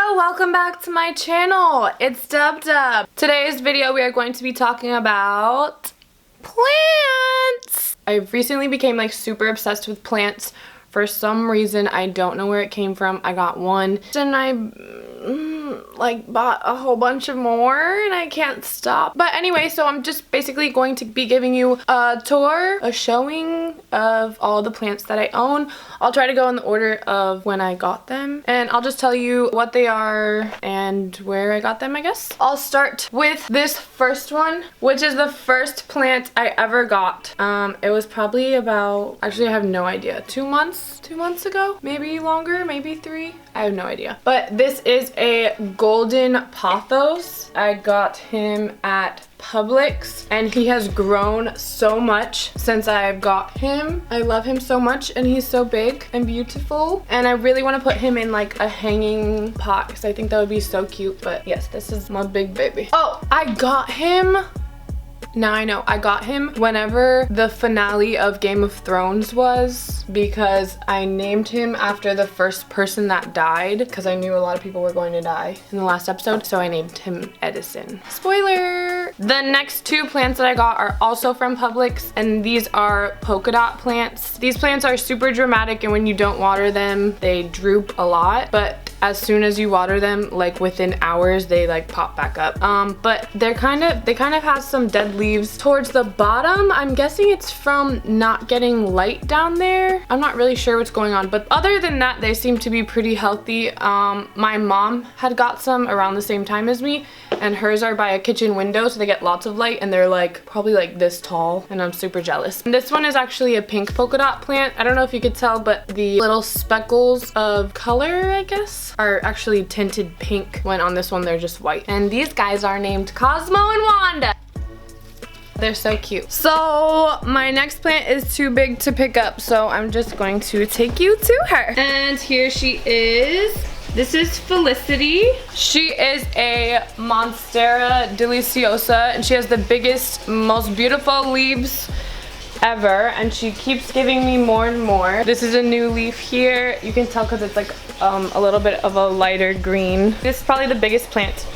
Hello, welcome back to my channel. It's Dub Dub. Today's video we are going to be talking about plants. I recently became like super obsessed with plants. For some reason, I don't know where it came from. I got one and I like bought a whole bunch of more and I can't stop. But anyway, so I'm just basically going to be giving you a tour, a showing of all the plants that I own. I'll try to go in the order of when I got them and I'll just tell you what they are and where I got them, I guess. I'll start with this first one, which is the first plant I ever got. It was probably about, actually I have no idea, 2 months ago, maybe longer, maybe 3. I have no idea. But this is a golden pothos. I got him at Publix and he has grown so much since I've got him. I love him so much and he's so big and beautiful, and I really want to put him in like a hanging pot because I think that would be so cute. But yes, this is my big baby. Oh, I got him. Now I know, I got him whenever the finale of Game of Thrones was, because I named him after the first person that died, because I knew a lot of people were going to die in the last episode, so I named him Edison. Spoiler! The next 2 plants that I got are also from Publix, and these are polka dot plants. These plants are super dramatic, and when you don't water them, they droop a lot, but as soon as you water them, like within hours, they like pop back up. But they kind of have some dead leaves towards the bottom. I'm guessing it's from not getting light down there. I'm not really sure what's going on, but other than that, they seem to be pretty healthy. My mom had got some around the same time as me, and hers are by a kitchen window, so they get lots of light, and they're like probably like this tall, and I'm super jealous. And this one is actually a pink polka dot plant. I don't know if you could tell, but the little speckles of color, I guess, are actually tinted pink, when on this one they're just white. And these guys are named Cosmo and Wanda. They're so cute. So my next plant is too big to pick up, so I'm just going to take you to her. And here she is. This is Felicity. She is a Monstera deliciosa, and she has the biggest, most beautiful leaves ever, and she keeps giving me more and more. This is a new leaf here. You can tell because it's like a little bit of a lighter green. This is probably the biggest plant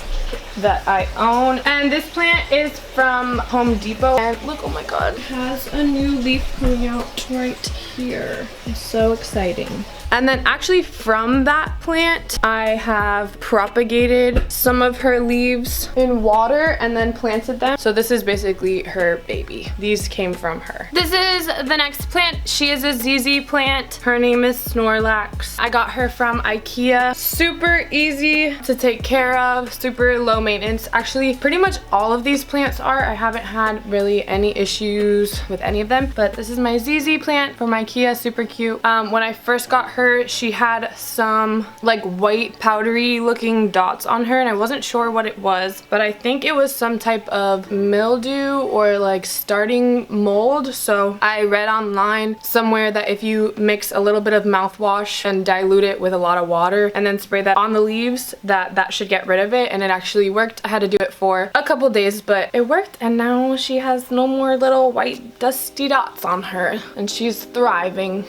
that I own, and this plant is from Home Depot, and look, oh my god, it has a new leaf coming out right here. It's so exciting. And then actually from that plant, I have propagated some of her leaves in water and then planted them. So this is basically her baby. These came from her. This is the next plant. She is a ZZ plant. Her name is Snorlax. I got her from IKEA. Super easy to take care of, super low maintenance. Actually, pretty much all of these plants are. I haven't had really any issues with any of them, but this is my ZZ plant from IKEA, super cute. When I first got her, she had some like white powdery looking dots on her, and I wasn't sure what it was, but I think it was some type of mildew or like starting mold. So I read online somewhere that if you mix a little bit of mouthwash and dilute it with a lot of water and then spray that on the leaves, that should get rid of it, and it actually worked. I had to do it for a couple days, but it worked, and now she has no more little white dusty dots on her, and she's thriving.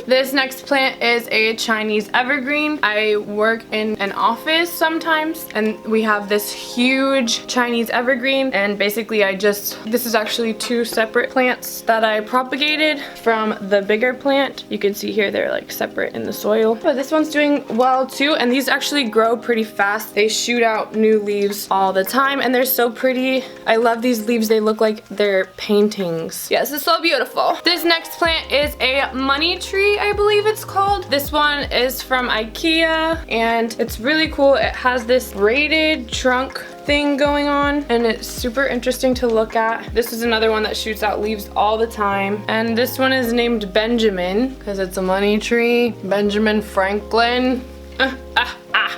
This next plant is a Chinese evergreen. I work in an office sometimes, and we have this huge Chinese evergreen, and basically this is actually 2 separate plants that I propagated from the bigger plant. You can see here they're like separate in the soil, but this one's doing well too, and these actually grow pretty fast. They shoot out new leaves all the time, and they're so pretty. I love these leaves. They look like they're paintings. Yes, it's so beautiful. This next plant is a money tree, I believe it's called. This one is from IKEA, and it's really cool. It has this braided trunk thing going on, and it's super interesting to look at. This is another one that shoots out leaves all the time, and this one is named Benjamin because it's a money tree. Benjamin Franklin.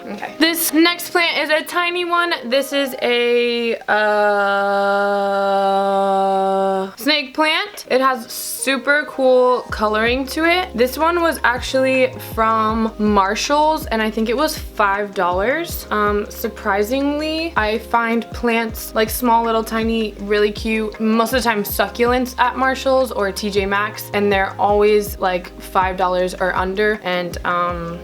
Okay. This next plant is a tiny one. This is a the snake plant. It has super cool coloring to it. This one was actually from Marshall's and I think it was $5. Surprisingly, I find plants like small little tiny really cute, most of the time succulents at Marshall's or TJ Maxx, and they're always like $5 or under, and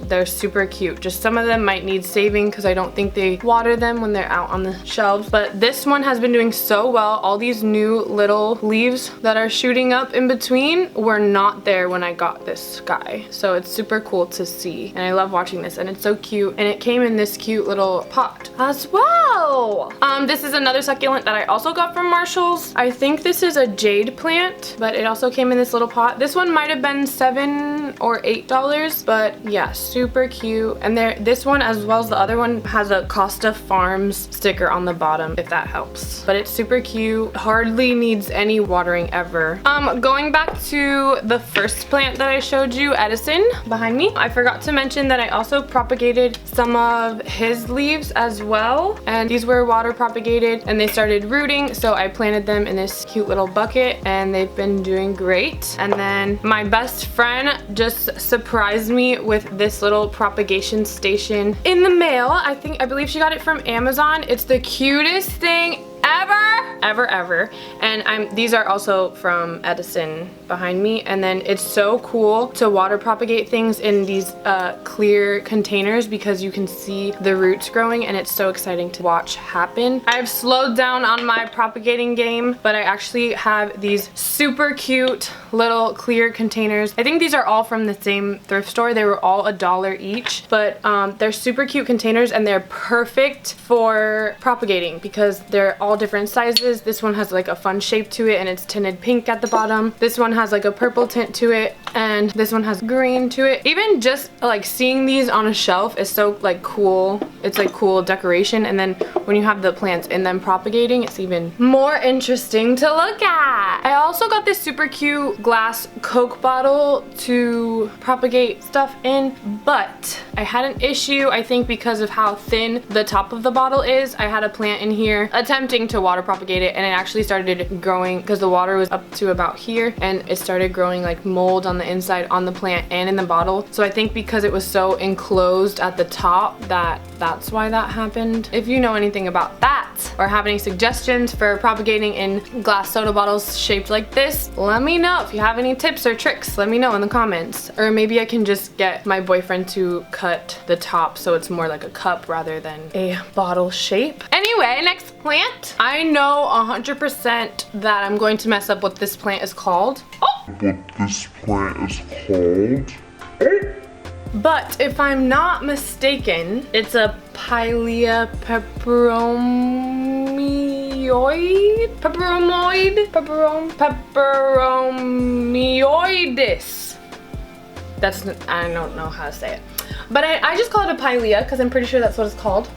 they're super cute. Just some of them might need saving because I don't think they water them when they're out on the shelves, but this one has been doing so well. All these new little leaves that are shooting up in between were not there when I got this guy, so it's super cool to see, and I love watching this, and it's so cute, and it came in this cute little pot as well. This is another succulent that I also got from Marshall's. I think this is a jade plant, but it also came in this little pot. This one might have been $7 or $8, but yeah, super cute. And this one, as well as the other one, has a Costa Farms sticker on the bottom, if that helps. But it's super cute. Hardly needs any watering ever. Going back to the first plant that I showed you, Edison, behind me, I forgot to mention that I also propagated some of his leaves as well, and these were water propagated and they started rooting, so I planted them in this cute little bucket and they've been doing great. And then my best friend just surprised me with this little propagation station in the mail. I believe she got it from Amazon. It's the cutest thing ever. And these are also from Edison behind me, and then it's so cool to water propagate things in these clear containers because you can see the roots growing, and it's so exciting to watch happen. I've slowed down on my propagating game, but I actually have these super cute little clear containers. I think these are all from the same thrift store. They were all $1 each, but they're super cute containers and they're perfect for propagating because they're all different sizes. This one has like a fun shape to it and it's tinted pink at the bottom. This one has like a purple tint to it, and this one has green to it. Even just like seeing these on a shelf is so like cool. It's like cool decoration, and then when you have the plants in them propagating, it's even more interesting to look at. I also got this super cute glass Coke bottle to propagate stuff in, but I had an issue, I think because of how thin the top of the bottle is. I had a plant in here attempting to water propagate it, and it actually started growing because the water was up to about here, and it started growing like mold on the inside on the plant and in the bottle. So I think because it was so enclosed at the top that's why that happened. If you know anything about that or have any suggestions for propagating in glass soda bottles shaped like this, let me know. If you have any tips or tricks, let me know in the comments. Or maybe I can just get my boyfriend to cut the top so it's more like a cup rather than a bottle shape. Anyway, next plant. I know 100% that I'm going to mess up what this plant is called. But if I'm not mistaken, it's a Pilea peperomioides. I don't know how to say it. But I just call it a Pilea because I'm pretty sure that's what it's called.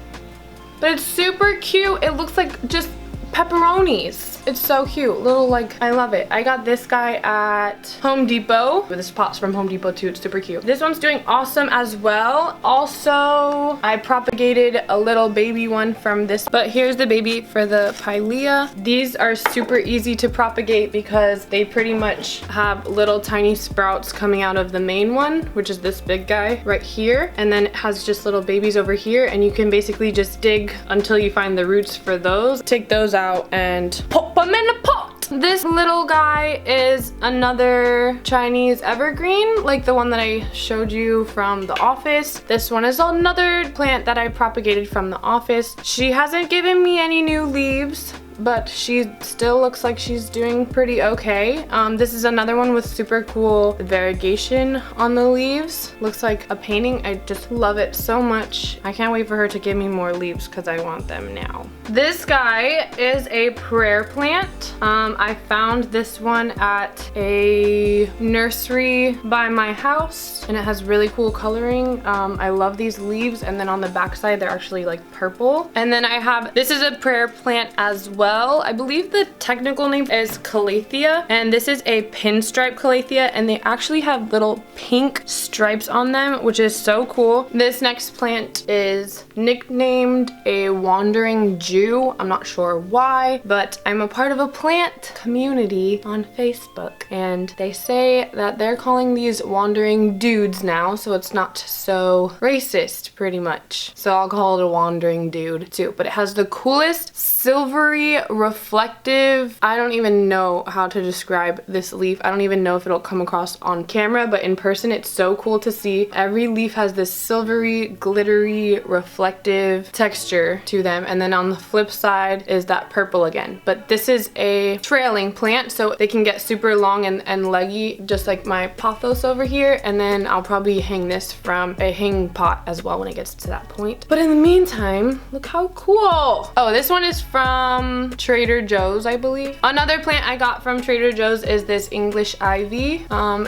But it's super cute. It looks like just pepperonis. It's so cute. Little like, I love it. I got this guy at Home Depot. This pot's from Home Depot too. It's super cute. This one's doing awesome as well. Also, I propagated a little baby one from this, but here's the baby for the Pilea. These are super easy to propagate because they pretty much have little tiny sprouts coming out of the main one, which is this big guy right here. And then it has just little babies over here, and you can basically just dig until you find the roots for those. Take those out and pop them in a pot. This little guy is another Chinese evergreen, like the one that I showed you from the office. This one is another plant that I propagated from the office. She hasn't given me any new leaves, but she still looks like she's doing pretty okay. This is another one with super cool variegation on the leaves. Looks like a painting. I just love it so much. I can't wait for her to give me more leaves because I want them now. This guy is a prayer plant. I found this one at a nursery by my house, and it has really cool coloring. I love these leaves, and then on the back side they're actually like purple. And then I have, this is a prayer plant as well. well. I believe the technical name is Calathea, and this is a pinstripe Calathea, and they actually have little pink stripes on them, which is so cool. This next plant is nicknamed a wandering Jew. I'm not sure why, but I'm a part of a plant community on Facebook, and they say that they're calling these wandering dudes now, so it's not so racist pretty much. So I'll call it a wandering dude too. But it has the coolest silvery reflective, I don't even know how to describe this leaf. I don't even know if it'll come across on camera, but in person it's so cool to see. Every leaf has this silvery, glittery, reflective texture to them, and then on the flip side is that purple again. But this is a trailing plant, so they can get super long and leggy, just like my pothos over here, and then I'll probably hang this from a hanging pot as well when it gets to that point. But in the meantime, look how cool. Oh, this one is from Trader Joe's, I believe. Another plant I got from Trader Joe's is this English ivy.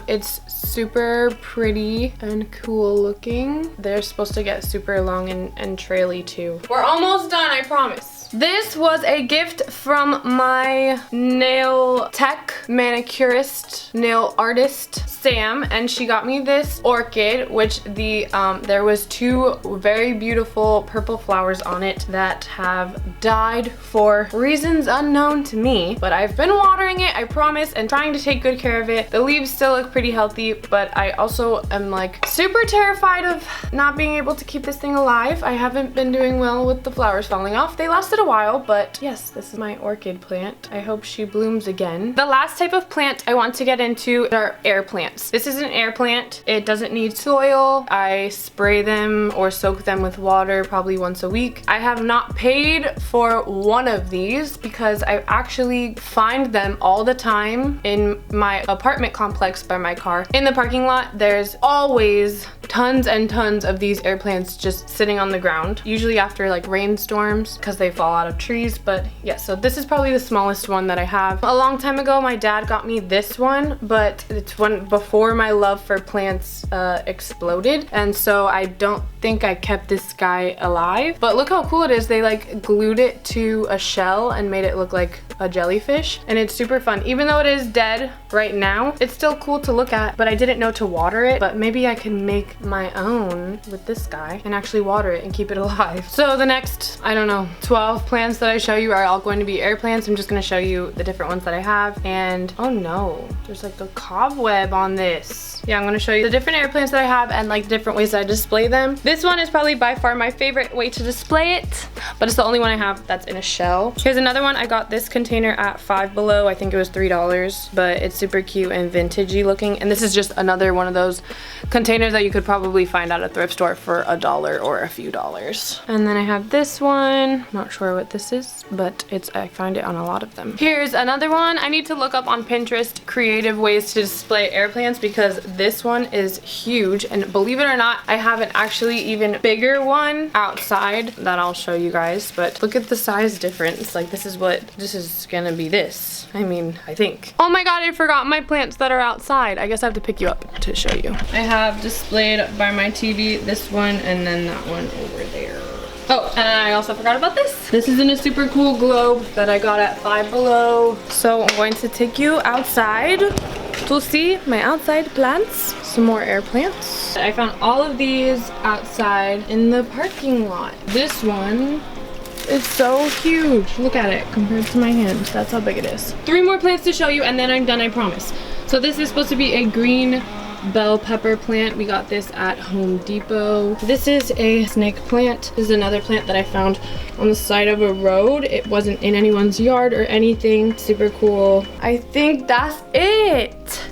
It's super pretty and cool looking. They're supposed to get super long and traily too. We're almost done, I promise. This was a gift from my nail tech, manicurist, nail artist, Sam, and she got me this orchid, which there was two very beautiful purple flowers on it that have died for reasons unknown to me, but I've been watering it, I promise, and trying to take good care of it. The leaves still look pretty healthy, but I also am like super terrified of not being able to keep this thing alive. I haven't been doing well with the flowers falling off. They lasted a while, but yes, this is my orchid plant. I hope she blooms again. The last type of plant I want to get into are air plants. This is an air plant. It doesn't need soil. I spray them or soak them with water probably once a week. I have not paid for one of these because I actually find them all the time in my apartment complex by my car. In the parking lot, there's always tons and tons of these air plants just sitting on the ground, usually after like rainstorms because they fall out of trees. But yeah, so this is probably the smallest one that I have. A long time ago my dad got me this one, but it's one before my love for plants exploded, and so I don't think I kept this guy alive. But look how cool it is. They like glued it to a shell and made it look like a jellyfish, and it's super fun. Even though it is dead right now, it's still cool to look at, but I didn't know to water it. But maybe I can make my own with this guy and actually water it and keep it alive. So the next, I don't know, 12 plants that I show you are all going to be air plants. I'm just going to show you the different ones that I have. And oh no, there's like a cobweb on this. Yeah, I'm going to show you the different air plants that I have and like different ways that I display them. This one is probably by far my favorite way to display it, but it's the only one I have that's in a shell. Here's another one. I got this container at Five Below. I think it was $3, but it's super cute and vintagey looking. And this is just another one of those containers that you could probably find at a thrift store for $1 or a few dollars. And then I have this one. Not sure what this is, but I find it on a lot of them. Here's another one. I need to look up on Pinterest creative ways to display air plants because this one is huge, and believe it or not, I have an actually even bigger one outside that I'll show you guys. But look at the size difference. Like this is gonna be this. I mean, I think. Oh my god, I forgot my plants that are outside. I guess I have to pick you up to show you. I have displayed by my TV this one and then that one over there. Oh, and I also forgot about this. This is in a super cool globe that I got at Five Below. So I'm going to take you outside to see my outside plants. Some more air plants. I found all of these outside in the parking lot. This one is so huge. Look at it compared to my hand. That's how big it is. 3 more plants to show you and then I'm done, I promise. So this is supposed to be a green bell pepper plant. We got this at Home Depot. This is a snake plant. This is another plant that I found on the side of a road. It wasn't in anyone's yard or anything. Super cool. I think that's it.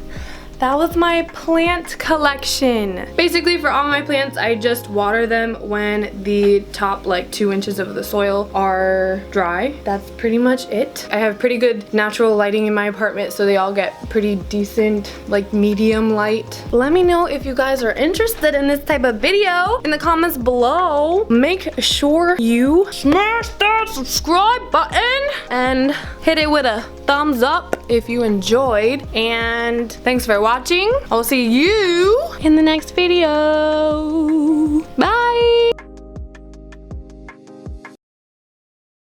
That was my plant collection. Basically for all my plants, I just water them when the top like 2 inches of the soil are dry. That's pretty much it. I have pretty good natural lighting in my apartment, so they all get pretty decent, like medium light. Let me know if you guys are interested in this type of video in the comments below. Make sure you smash that subscribe button and hit it with a thumbs up if you enjoyed. And thanks for watching. I'll see you in the next video.